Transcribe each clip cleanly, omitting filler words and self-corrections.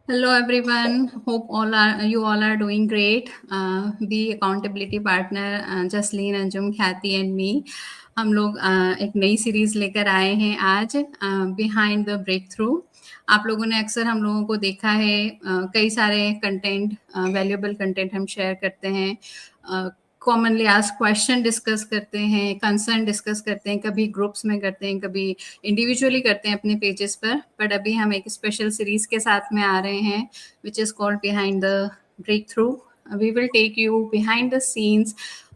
Hello everyone. Hope all are doing great. The accountability partner Jasleen Anjum ख्याति and me हम लोग एक नई सीरीज लेकर आए हैं आज बिहाइंड द ब्रेक थ्रू। आप लोगों ने अक्सर हम लोगों को देखा है कई सारे कंटेंट वैल्यूएबल कंटेंट हम शेयर करते हैं, कॉमनली आस्क क्वेश्चन डिस्कस करते हैं, कंसर्न डिस्कस करते हैं, कभी ग्रुप्स में करते हैं, कभी इंडिविजुअली करते हैं अपने पेजेस पर। बट अभी हम एक स्पेशल सीरीज के साथ में आ रहे हैं which is called behind the breakthrough. We will take you behind the scenes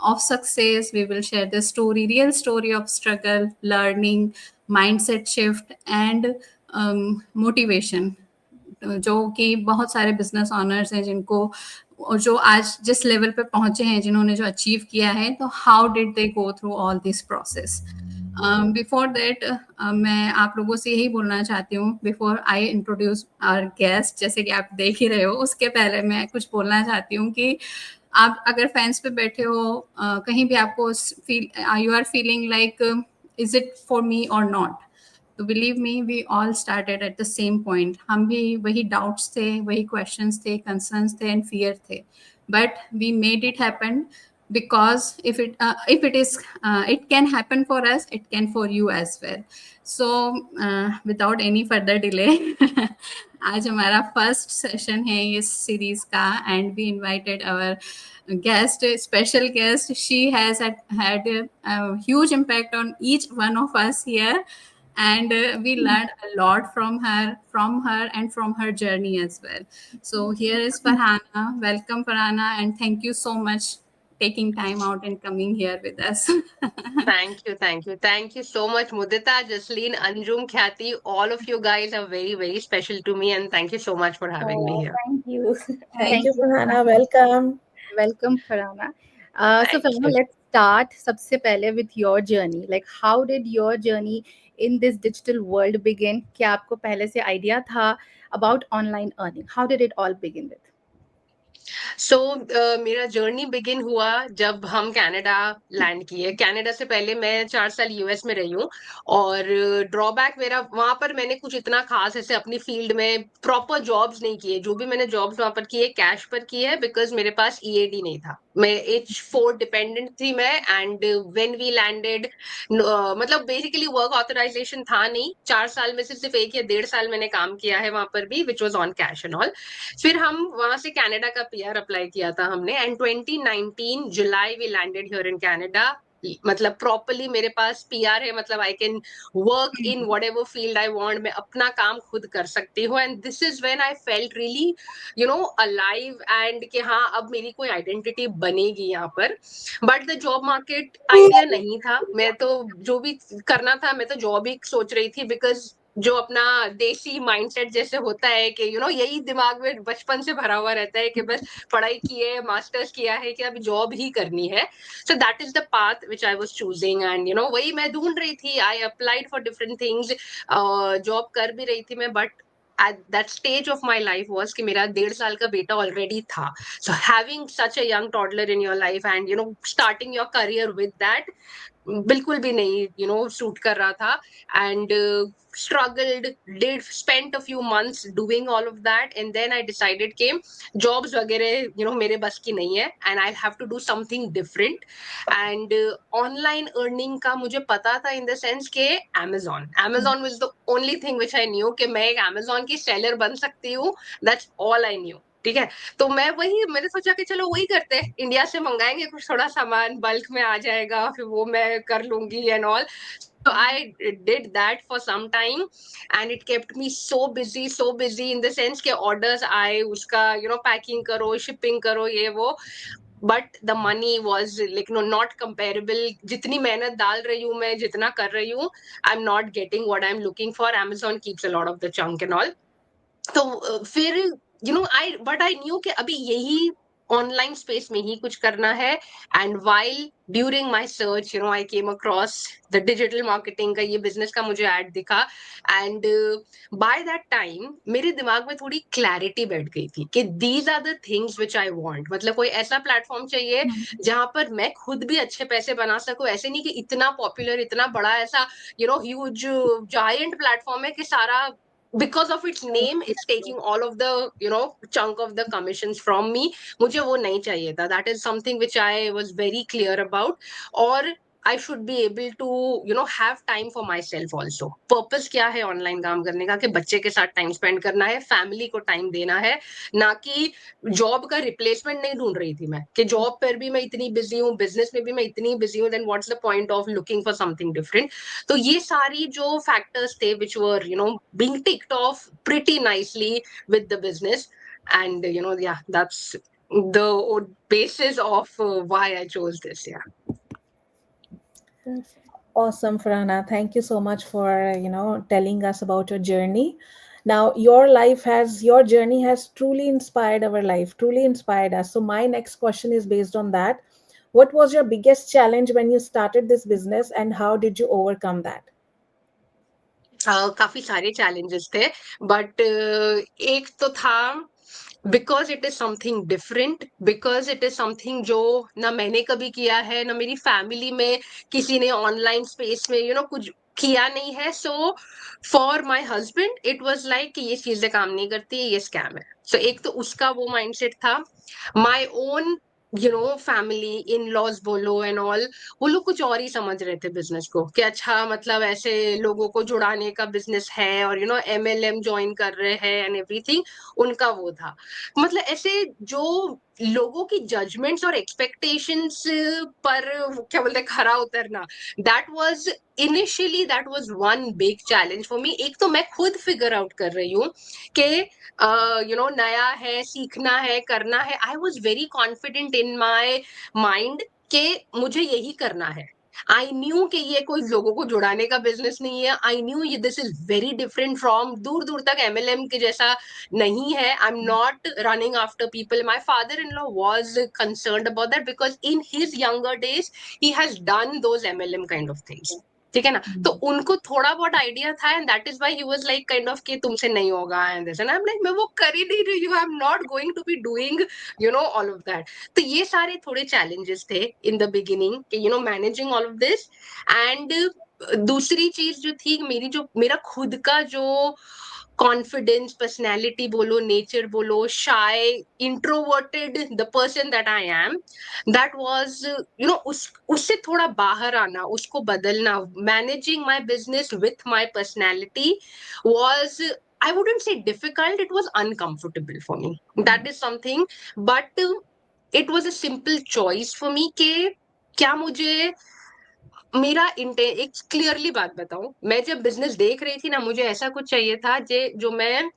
of success. We will share the story, real story of struggle, learning, mindset shift, and motivation. जो कि बहुत सारे बिजनेस ऑनर्स हैं जिनको और जो आज जिस लेवल पे पहुंचे हैं, जिन्होंने जो अचीव किया है, तो how did they go through all this process. Before that मैं आप लोगों से यही बोलना चाहती हूँ, before I introduce our guest, जैसे कि आप देख ही रहे हो, उसके पहले मैं कुछ बोलना चाहती हूँ कि आप अगर फैंस पे बैठे हो, कहीं भी आपको feel you are feeling like is it for me और नॉट, तो believe me we all started at the same point. हम भी वही डाउट्स थे, वही क्वेश्चंस थे, कंसर्न्स थे एंड फियर थे, but we made it happen because if it is it can happen for us, it can for you as well. So without any further delay आज हमारा फर्स्ट सेशन है इस series का and we invited our guest, special guest. She has had a huge impact on each one of us here, and we learned a lot from her and from her journey as well. So here is Farhana. Welcome, Farhana, and thank you so much taking time out and coming here with us. Thank you, thank you. Thank you so much, Mudita, Jasleen, Anjum, Khyati. All of you guys are very, very special to me, and thank you so much for having me Oh, here. thank you. Thank Thank you, you. Farhana. Welcome. Welcome, Farhana. So, Thank Farhana, you. let's start सबसे पहले with your journey. Like, how did your journey in this digital world begin? क्या आपको पहले से idea था about online earning? How did it all begin with? सो मेरा journey begin हुआ जब हम कनाडा लैंड किए। कनाडा से पहले मैं 4 साल यूएस में रही हूँ, और ड्रॉबैक मेरा वहां पर मैंने कुछ इतना खास ऐसे अपनी फील्ड में प्रॉपर जॉब्स नहीं किए। जो भी मैंने जॉब्स वहां पर किए कैश पर किए है, बिकॉज मेरे पास ईएडी नहीं था। मैं H4 डिपेंडेंट थी मैं। एंड व्हेन वी लैंडेड, मतलब बेसिकली वर्क ऑथराइजेशन था नहीं। 4 साल में से सिर्फ 1 या 1.5 साल मैंने काम किया है वहां पर भी, which was on cash and all. फिर हम वहां से कनाडा का पीआर अप्लाई किया था हमने, and 2019 July we landed here in Canada. मतलब प्रॉपरली मेरे पास पीआर है, मतलब I can work in whatever field I want. मैं अपना काम खुद कर सकती हूँ, and this is when I felt really alive, and कि हाँ अब मेरी कोई आइडेंटिटी बनेगी यहाँ पर। But the job market idea नहीं था। मैं तो जो भी करना था, मैं तो जॉब ही सोच रही थी, बिकॉज जो अपना देसी माइंडसेट जैसे होता है कि यही दिमाग में बचपन से भरा हुआ रहता है कि बस पढ़ाई की है, मास्टर्स किया है, कि अब जॉब ही करनी है। सो that is the path which I was choosing, and वही मैं ढूंढ रही थी। I applied for different things, job कर भी रही थी मैं, but at that stage of my life was कि मेरा 1.5 साल का बेटा ऑलरेडी था। so having such a young toddler in your life and starting your career with that बिल्कुल भी नहीं सूट कर रहा था। And struggled, did spent a few months doing all of that, and then I decided कि jobs वगैरह मेरे बस की नहीं है, and I have to do something different. and online earning का मुझे पता था in the sense कि Amazon was the only thing which I knew कि मैं एक Amazon की seller बन सकती हूँ। That's all I knew. ठीक है, तो मैंने सोचा कि चलो वही करते हैं, इंडिया से मंगाएंगे कुछ थोड़ा सामान, बल्क में आ जाएगा, फिर वो मैं कर लूंगी and all. So I did that for some time, and it kept me so busy in the sense के orders आए, उसका packing करो, shipping करो, ये वो। But the money was like not comparable. जितनी मेहनत डाल रही हूँ मैं, जितना कर रही हूँ, I am not getting what I am looking for. Amazon keeps a lot of the chunk and all. तो फिर आई न्यू कि अभी यही ऑनलाइन स्पेस में ही कुछ करना है। And while during my search I came across the digital marketing का, ये बिजनेस का मुझे ऐड दिखा। एंड बाय दैट टाइम मेरे दिमाग में थोड़ी क्लैरिटी बैठ गई थी कि these are the things which I want. मतलब कोई ऐसा प्लेटफॉर्म चाहिए जहां पर मैं खुद भी अच्छे पैसे बना सकूं। ऐसे नहीं कि इतना पॉपुलर, इतना बड़ा ऐसा ह्यूज जायंट प्लेटफॉर्म है कि सारा because of its name, it's taking all of the, chunk of the commissions from me. मुझे वो नहीं चाहिए था. That is something which I was very clear about. और I should be able to, have time for myself also. Purpose क्या है online काम करने का? कि बच्चे के साथ टाइम स्पेंड करना है, फैमिली को टाइम देना है, ना कि जॉब का रिप्लेसमेंट नहीं ढूंढ रही थी मैं, कि जॉब पर भी मैं इतनी बिजी हूँ, बिजनेस में भी मैं इतनी बिजी हूँ, then what's the point of looking for something different. तो ये सारी जो फैक्टर्स थे which were, being ticked off pretty nicely with the business. And, yeah, that's the basis of why I chose this. Yeah. Awesome, Farhana. Thank you so much for, telling us about your journey. Now, your journey has truly inspired our life, truly inspired us. So my next question is based on that. What was your biggest challenge when you started this business and how did you overcome that? काफी सारे challenges थे, but एक तो था, because it is something different, because it is something जो ना मैंने कभी किया है, ना मेरी फैमिली में किसी ने ऑनलाइन स्पेस में कुछ किया नहीं है. So for my husband it was like कि ये चीजें काम नहीं करती, ये स्कैम है. सो एक तो उसका वो माइंडसेट था. My own family, in laws बोलो एंड ऑल, वो लोग कुछ और ही समझ रहे थे बिजनेस को, कि अच्छा मतलब ऐसे लोगों को जुड़ाने का बिजनेस है, और MLM ज्वाइन कर रहे हैं एंड एवरीथिंग. उनका वो था, मतलब ऐसे जो लोगों की जजमेंट्स और एक्सपेक्टेशंस पर क्या बोलते हैं, खरा उतरना. That was one big challenge for me. एक तो मैं खुद फिगर आउट कर रही हूँ कि नया है, सीखना है, करना है. I was very confident in my mind कि मुझे यही करना है. आई न्यू कि ये कोई लोगों को जुड़ाने का बिजनेस नहीं है. आई न्यू ये this is very different from, दूर दूर तक MLM के जैसा नहीं है. आई am not running after people. My father in law was concerned about that because in his younger days he has done those MLM kind of things. ठीक है ना. तो उनको थोड़ा बहुत आइडिया था, and that is why he was like kind of कि तुमसे नहीं होगा and this. And I am like, मैं वो कर ही नहीं रही हूँ. I am not going to be doing all of that. तो ये सारे थोड़े चैलेंजेस थे इन द बिगिनिंग कि managing all of this. And दूसरी चीज जो थी, मेरा खुद का जो कॉन्फिडेंस, पर्सनैलिटी बोलो, नेचर बोलो, shy, introverted, the person that I am, that was उससे थोड़ा बाहर आना, उसको बदलना, managing my business with my personality was, I wouldn't say difficult, it was uncomfortable for me. That is something, but it was a simple choice for me कि क्या मुझे मेरा एक क्लियरली बात बताऊं, मैं जब बिजनेस देख रही थी ना, मुझे ऐसा कुछ चाहिए था जो मैं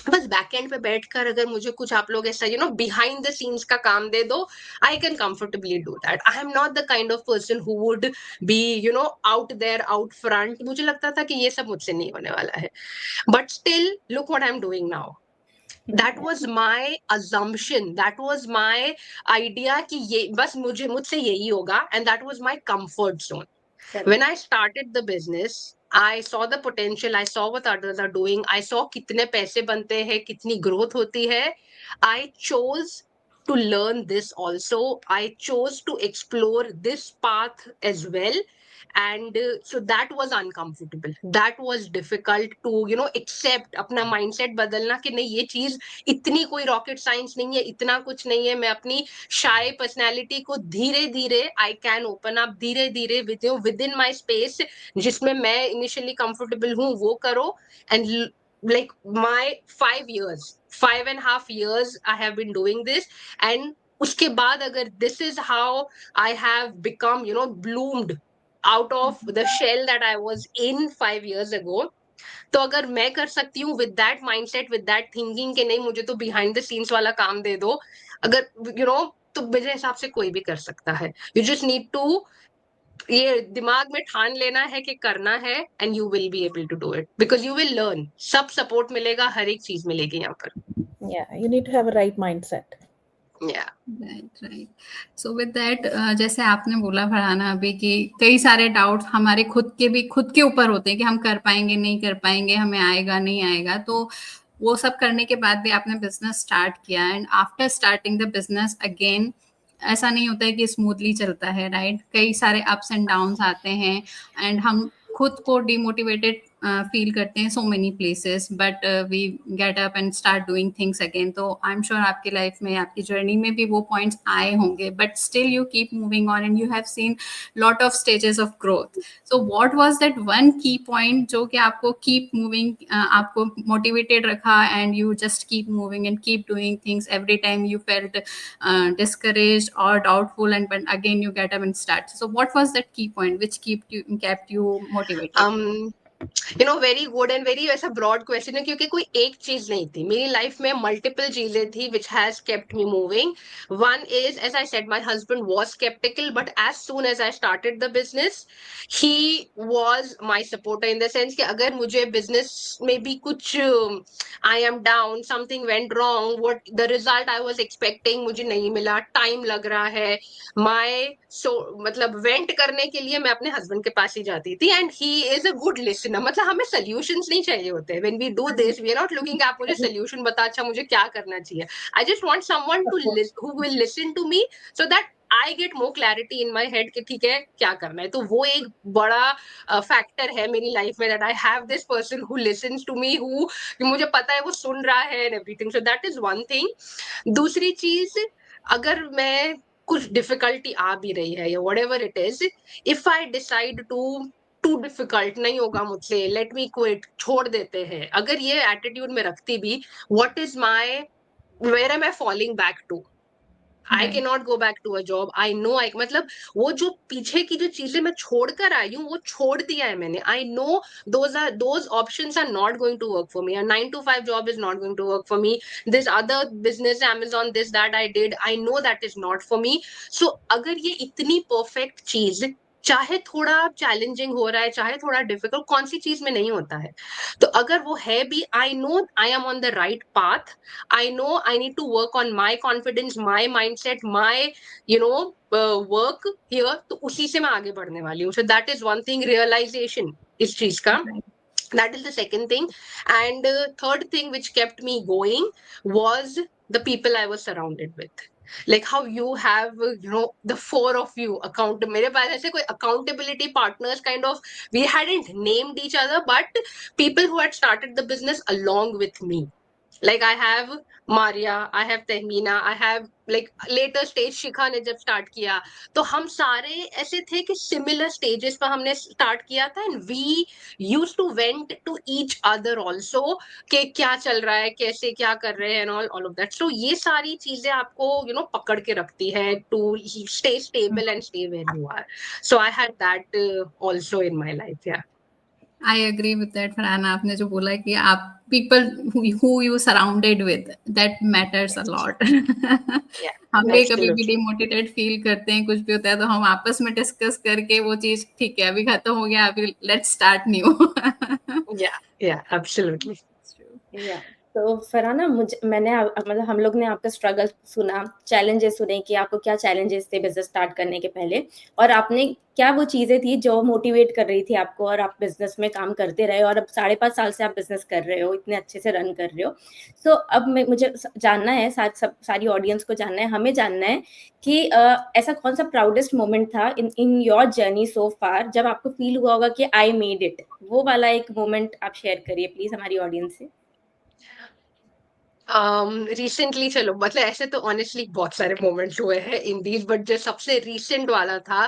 बस बैक एंड पे बैठकर, अगर मुझे कुछ आप लोग ऐसा बिहाइंड द सीन्स का काम दे दो, I can comfortably do that. I am not the kind of person who would be out there, out front. मुझे लगता था कि ये सब मुझसे नहीं होने वाला है. But still look what I am doing now. That was my assumption, that was my idea कि ये बस मुझसे यही होगा, and that was my comfort zone. When I started the business, I saw the potential, I saw what others are doing, I saw कितने पैसे बनते हैं, कितनी growth होती है. I chose to learn this also. I chose to explore this path as well. And so that was uncomfortable, that was difficult to accept. अपना mindset बदलना कि नहीं, ये चीज इतनी कोई rocket science नहीं है, इतना कुछ नहीं है. मैं अपनी shy personality को धीरे धीरे I can open up, धीरे धीरे within my space, जिसमें मैं initially comfortable हूँ, वो करो. And like my 5.5 years I have been doing this. And उसके बाद अगर this is how I have become bloomed out of the shell that I was in 5 years ago, तो अगर मैं कर सकती हूँ with that mindset, with that thinking कि नहीं, मुझे तो behind the scenes वाला काम दे दो, अगर तो मेरे हिसाब से कोई भी कर सकता है. You just need to ये दिमाग में ठान लेना है कि करना है, and you will be able to do it because you will learn. सब सपोर्ट मिलेगा, हर एक चीज मिलेगी यहाँ पर. Yeah, you need to have a right mindset. Yeah. Right. So with that, जैसे आपने बोला फरहाना अभी कि कई सारे डाउट्स हमारे खुद के ऊपर होते हैं कि हम कर पाएंगे, नहीं कर पाएंगे, हमें आएगा, नहीं आएगा. तो वो सब करने के बाद भी आपने बिजनेस स्टार्ट किया, and after starting the business again ऐसा नहीं होता है कि स्मूथली चलता है, राइट. कई सारे अप्स एंड डाउन्स आते हैं, एंड हम खुद को डिमोटिवेटेड फील करते हैं so many places, but we get up and start doing things again. तो आई एम श्योर आपकी लाइफ में, आपकी जर्नी में भी वो पॉइंट्स आए होंगे, but still you keep moving on and you have seen lot of stages of growth. So what was that one key point जो कि आपको कीप मूविंग, आपको मोटिवेटेड रखा and you just keep moving and keep doing things every time you felt discouraged or doubtful, and but again you get up and start? So what was that key point which kept you motivated? Very good and very वैसा broad question है, क्योंकि कोई एक चीज नहीं थी मेरी life में, मल्टीपल चीजें थी which has kept me moving. One is, as I said, my husband was skeptical, but as soon as I started the business he was my supporter, in the sense कि अगर मुझे business में भी कुछ I am down, something went wrong, what the result I was expecting मुझे नहीं मिला, time लग रहा है, मतलब वेंट करने के लिए मैं अपने हस्बैंड के पास ही जाती थी, and he is a good listener. मतलब हमें सोल्यूशंस नहीं चाहिए होते. When we do this we are not looking आप मुझे सोल्यूशन बता, अच्छा मुझे क्या करना चाहिए. I just want someone to who will listen to me so that I get more clarity in my head कि ठीक है क्या करना है. तो वो एक बड़ा फैक्टर है मेरी लाइफ में, that I have this person who listens to me, who मुझे पता है वो सुन रहा है and everything. So that is one thing. दूसरी चीज, अगर मैं कुछ डिफिकल्टी आ भी रही है या whatever it is, if I decide to difficult नहीं होगा मुझसे, लेट मी क्विट, छोड़ देते हैं, अगर ये एटीट्यूड में रखती भी, what is my, where am I falling back to? I can not go back to a job. I know, I मतलब वो जो पीछे की जो चीजें मैं छोड़कर आई हूँ वो छोड़ दिया है मैंने. I know those options are not going to work for me. A 9 to 5 job is not going to work for me. This other business, Amazon, this that I did, I know that is not for me. So अगर ये इतनी perfect चीज, चाहे थोड़ा challenging हो रहा है, चाहे थोड़ा डिफिकल्ट, कौन सी चीज में नहीं होता है, तो अगर वो है भी, आई know I am on the right path. I know I need to work on my confidence, my mindset, my you know work here. तो उसी से मैं आगे बढ़ने वाली हूँ. So that is one thing, realization इस चीज का. That is the second thing. And third thing which kept me going was the people I was surrounded with. Like how you have the four of you account, मेरे पास ऐसे कोई accountability partners kind of, we hadn't named each other, but people who had started the business along with me. Like I have Maria, I have Tehmina, I have like later stage शिखा ने जब start किया, तो हम सारे ऐसे थे कि similar stages पर हमने स्टार्ट किया था, and we used to went to each other also कि क्या चल रहा है, कैसे क्या कर रहे हैं, and all of that. So ये सारी चीजें आपको पकड़ के रखती है to stay stable and stay where you are. So I had that also in my life. Yeah I agree with that, Farhana. आपने जो बोला कि आप people who you surrounded with, that matters a lot. हम भी कभी भी डिमोटिवेटेड फील करते हैं, कुछ भी होता है तो हम आपस में डिस्कस करके वो चीज, ठीक है अभी खत्म हो गया, अभी लेट्स स्टार्ट न्यू. या एब्सोल्युटली. या तो फरहाना, मतलब हम लोग ने आपका स्ट्रगल सुना, चैलेंजेस सुने कि आपको क्या चैलेंजेस थे बिजनेस स्टार्ट करने के पहले, और आपने क्या वो चीजें थी जो मोटिवेट कर रही थी आपको, और आप बिजनेस में काम करते रहे, और अब 5.5 साल से आप बिजनेस कर रहे हो, इतने अच्छे से रन कर रहे हो. सो अब मुझे जानना है, सारी ऑडियंस को जानना है, हमें जानना है कि ऐसा कौन सा प्राउडेस्ट मोमेंट था इन योर जर्नी सो फार, जब आपको फील हुआ होगा कि आई मेड इट. वो वाला एक मोमेंट आप शेयर करिए प्लीज हमारी ऑडियंस से. रिसेंटली, चलो मतलब ऐसे तो ऑनेस्टली बहुत सारे मोमेंट्स हुए हैं इन दीज, बट जो सबसे रिसेंट वाला था,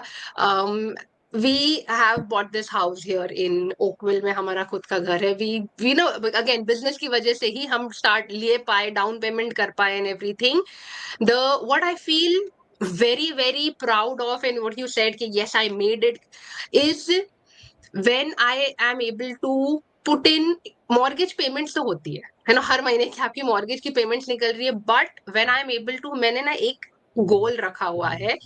we have bought this house here in Oakville में, हमारा खुद का घर है. वी नो अगेन बिजनेस की वजह से ही हम स्टार्ट लिए पाए, डाउन पेमेंट कर पाए and everything. The what I feel very very proud of, and what you said कि yes I made it, is when I am able to put in mortgage payments. तो होती है ना, हर महीने की आपकी mortgage की payments निकल रही है, but when I am able to, मैंने ना एक goal रखा हुआ है,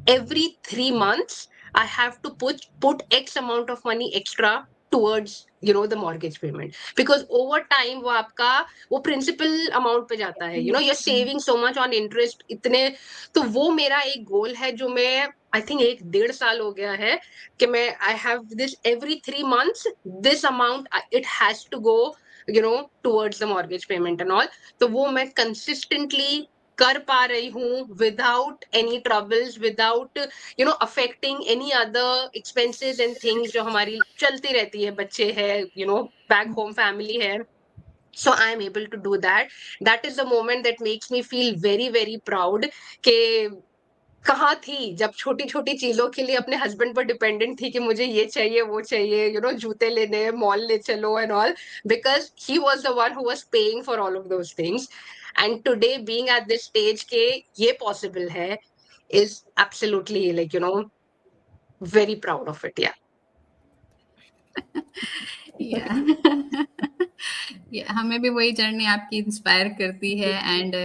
every 3 months I have to put X amount of money extra towards the mortgage payment, because over time वो आपका वो principal amount पे जाता है, you're saving so much on interest इतने. तो वो मेरा एक goal है जो मैं I think 1.5 साल हो गया है कि मैं I have this every 3 months this amount it has to go towards the mortgage payment and all. तो वो मैं consistently कर पा रही हूँ without any troubles, without affecting any other expenses and things जो हमारी चलती रहती है, बच्चे है, बैक होम फैमिली है. So I am able to do that. That is the moment that makes me feel very very proud कि कहाँ थी जब छोटी छोटी चीजों के लिए अपने हस्बैंड पर डिपेंडेंट थी कि मुझे ये चाहिए वो चाहिए, जूते लेने, मॉल ले चलो and all, because he was the one who was paying for all of those things. And today being at this stage के ये पॉसिबल है is absolutely very proud of it. Yeah हमें भी वही जर्नी आपकी inspire करती है, and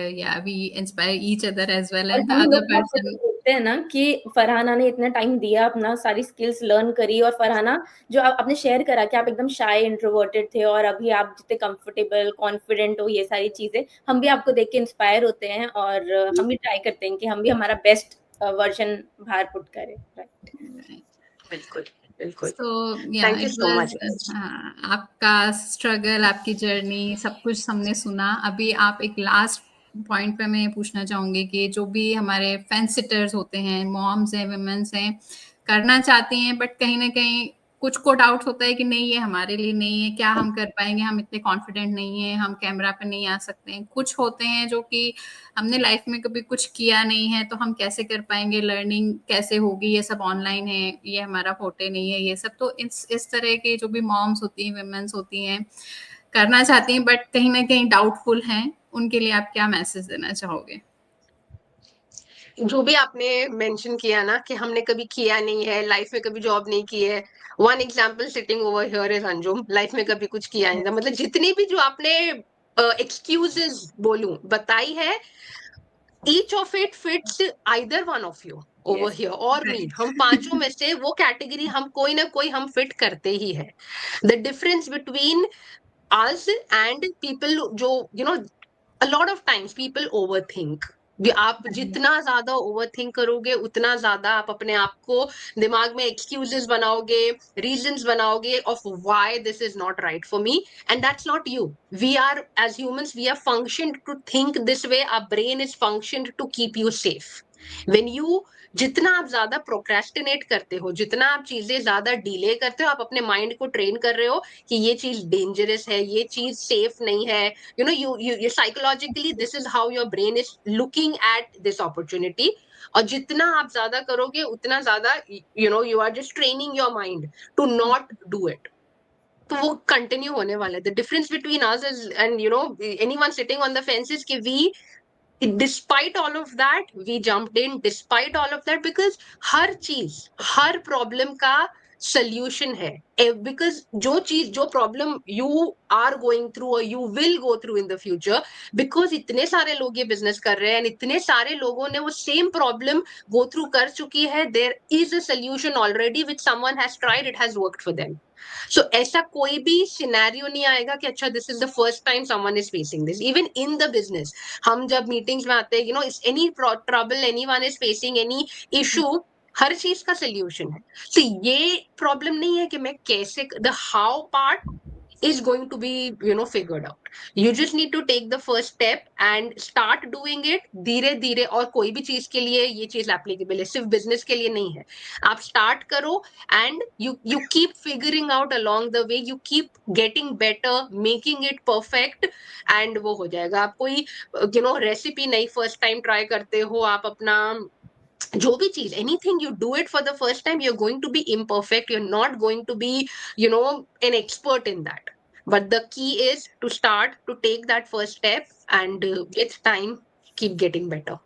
we inspire each other as well और एंड हम अदर लोग आपको पर्सन. देखते हैं ना कि फरहाना ने इतना टाइम दिया, अपना सारी स्किल्स लर्न करी, और फरहाना जो आपने शेयर करा कि आप एकदम शाय इंट्रोवर्टेड थे और अभी आप जितने कंफर्टेबल कॉन्फिडेंट हो, ये सारी चीजें हम भी आपको देख के इंस्पायर होते हैं, और हम भी ट्राई करते हैं कि हम भी हमारा बेस्ट वर्जन बाहर पुट करें. बिल्कुल बिल्कुल. So yeah, thank you it so was much. आपका स्ट्रगल, आपकी जर्नी, सब कुछ हमने सुना. अभी आप एक लास्ट पॉइंट पे मैं पूछना चाहूंगी कि जो भी हमारे फेंस सिटर्स होते हैं, मॉम्स हैं, वुमेन्स हैं, करना चाहती हैं बट कहीं ना कहीं कुछ को डाउट होता है कि नहीं ये हमारे लिए नहीं है, क्या हम कर पाएंगे, हम इतने कॉन्फिडेंट नहीं है, हम कैमरा पे नहीं आ सकते हैं. कुछ होते हैं जो कि हमने लाइफ में कभी कुछ किया नहीं है, तो हम कैसे कर पाएंगे, लर्निंग कैसे होगी, ये सब ऑनलाइन है, ये हमारा फोटे नहीं है, ये सब. तो इस तरह के जो भी मॉम्स होती हैं, वुमेन्स होती हैं, करना चाहती हैं बट कहीं ना कहीं डाउटफुल हैं, उनके लिए आप क्या मैसेज देना चाहोगे? जो भी आपने मेंशन किया ना कि हमने कभी किया नहीं है, लाइफ में कभी जॉब नहीं की है, one example sitting over here is Anjum, life में कभी कुछ किया नहीं था. मतलब जितनी भी जो आपने एक्सक्यूजेस बोलूं बताई है, each of it fits either one of you over Yes. here or me. Right. हम पांचों में से वो कैटेगरी हम कोई ना कोई हम फिट करते ही है. The difference between us and people जो a lot of times people overthink. आप जितना ज्यादा ओवरथिंक करोगे उतना ज्यादा आप अपने आप को दिमाग में एक्सक्यूजेस बनाओगे, रीजंस बनाओगे of why this is not right for me, and that's not you. We are as humans we are functioned to think this way. Our brain is functioned to keep you safe. When you जितना आप ज्यादा procrastinate करते हो, जितना आप चीजें ज्यादा delay करते हो, आप अपने माइंड को ट्रेन कर रहे हो कि ये चीज डेंजरस है, ये चीज सेफ नहीं है. You psychologically this is how your brain is looking at this opportunity. और जितना आप ज्यादा करोगे उतना ज्यादा you are just training your mind to not do it. तो वो कंटिन्यू होने वाला है. The difference between us is and anyone sitting on the fence is कि despite all of that we jumped in, despite all of that, because हर चीज हर problem का solution है. Because जो problem you are going through or you will go through in the future, because इतने सारे लोग ये business कर रहे हैं and इतने सारे लोगों ने वो सेम प्रॉब्लम go through कर चुकी है, there is a solution already which someone has tried, it has worked for them. So ऐसा कोई भी सिनेरियो नहीं आएगा कि अच्छा this is the first time someone is facing this. Even in the business हम जब मीटिंग्स में आते हैं, any trouble anyone is facing, any issue, हर चीज का सोल्यूशन है. तो ये प्रॉब्लम नहीं है कि मैं कैसे, the how part is going to be figured out. You just need to take the first step and start doing it धीरे धीरे. और कोई भी चीज के लिए ये चीज एप्लीकेबल है, सिर्फ बिजनेस के लिए नहीं है. आप स्टार्ट करो and you keep figuring out along the way, you keep getting better, making it perfect, and वो हो जाएगा. आप कोई रेसिपी नहीं फर्स्ट टाइम ट्राई करते हो, आप अपना जो भी चीज, anything you do it for the first time, you're going to be imperfect, you're not going to be an expert in that. But the key is to start, to take that first step, and with time keep getting better.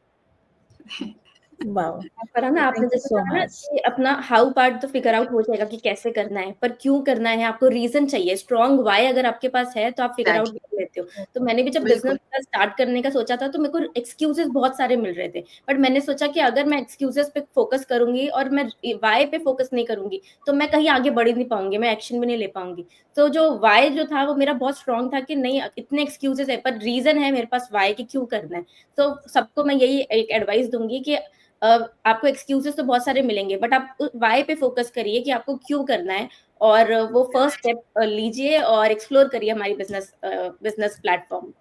Wow. Farhana, आपने Thank you जैसे so कहा ना much. कि अपना how part तो figure out हो जाएगा कि कैसे करना है, पर क्यों करना है आपको रीजन चाहिए. स्ट्रॉन्ग वाई अगर आपके पास है तो आप फिगर आउट कर लेते हो. तो मैंने भी जब बिल्कुल. बिजनेस स्टार्ट करने का सोचा था तो मेरे को एक्सक्यूजेस बहुत सारे मिल रहे थे, बट मैंने सोचा कि अगर मैं एक्सक्यूजेस पे फोकस करूंगी और मैं वाई पे फोकस नहीं करूंगी तो मैं कहीं आगे बढ़ ही नहीं पाऊंगी, मैं एक्शन भी नहीं ले पाऊंगी. तो जो वाई जो था वो मेरा बहुत स्ट्रॉन्ग था कि नहीं, इतने एक्सक्यूजेस है पर रीजन है मेरे पास वाई कि क्यों करना है. तो सबको मैं यही एक एडवाइस दूंगी कि आपको एक्सक्यूजेस तो बहुत सारे मिलेंगे, बट आप वाई पे फोकस करिए कि आपको क्यों करना है, और वो फर्स्ट स्टेप लीजिए और एक्सप्लोर करिए हमारी बिजनेस प्लेटफॉर्म.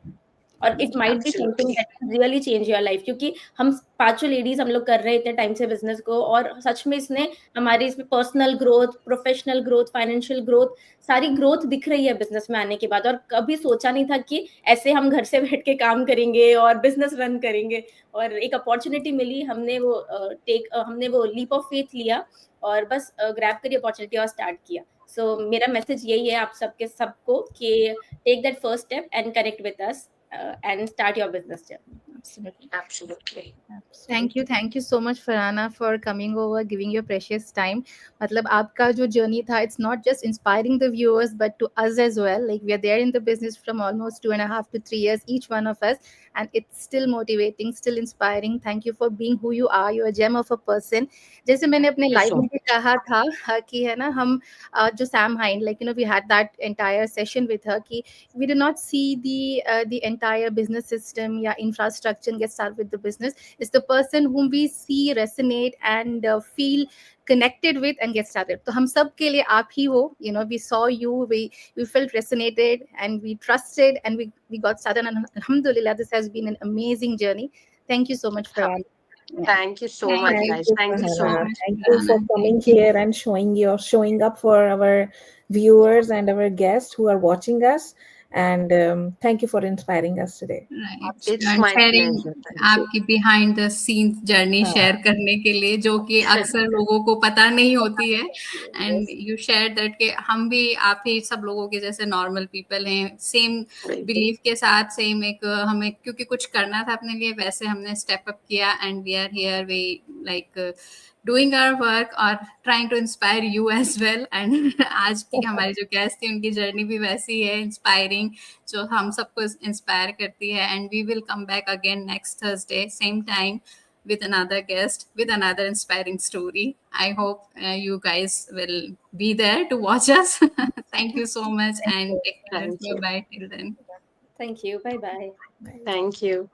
और it might be something Absolutely. That really change your life, क्योंकि हम पांचों लेडीज हम लोग कर रहे हैं इतने टाइम से बिजनेस को, और सच में इसने हमारी इसमें personal growth, professional growth, financial growth, सारी ग्रोथ दिख रही है बिजनेस में आने के बाद। और कभी सोचा नहीं था कि ऐसे हम घर से बैठ के काम करेंगे और बिजनेस रन करेंगे, और एक अपॉर्चुनिटी मिली, हमने वो लीप ऑफ फेथ लिया और बस ग्रैब करी अपॉर्चुनिटी और स्टार्ट किया। सो मेरा मैसेज यही है आप सबको कि take that first step and connect with us and start your business journey. Absolutely. Absolutely. Thank you so much, Farhana, for coming over, giving your precious time. मतलब आपका जो journey था, it's not just inspiring the viewers, but to us as well. Like, we are there in the business from almost 2.5 to 3 years, each one of us, and it's still motivating, still inspiring. Thank you for being who you are. You're a gem of a person. जैसे मैंने अपने Thank you live so में भी कहा था कि है ना, हम जो Sam Hind, like, you know, we had that entire session with her कि we do not see the entire business system या infrastructure and get started with the business. It's the person whom we see, resonate, and feel connected with and get started. तो हम सब के लिए आप ही हो. You know, we saw you, we felt resonated, and we trusted, and we got started. And alhamdulillah, this has been an amazing journey. Thank you so much, Farhan. Thank you so Thank much, you. guys. you, Thank you so Farhana. much. Thank you for Farhana. coming Thank you. here and showing up for our viewers and our guests who are watching us. And thank you for inspiring us today. Right. It's And my sharing pleasure. Thank you. आपकी behind the scenes journey हाँ. Share करने के लिए, जो कि अक्सर लोगों को पता नहीं होती है. एंड यू शेयर दैट कि हम भी आप ही सब लोगों के जैसे नॉर्मल पीपल हैं, सेम बिलीफ के साथ, सेम एक हमें क्योंकि कुछ करना था अपने लिए, वैसे हमने स्टेप अप किया and we are here, we like doing our work or trying to inspire you as well. And आज की हमारी जो गेस्ट थी उनकी जर्नी भी वैसी है, इंस्पायरिंग, जो हम सबको इंस्पायर करती है. And we will come back again next Thursday same time with another guest, with another inspiring story. I hope you guys will be there to watch us. Thank you so much and take care. Thank you. Bye bye till then. Thank you. Bye bye. Thank you.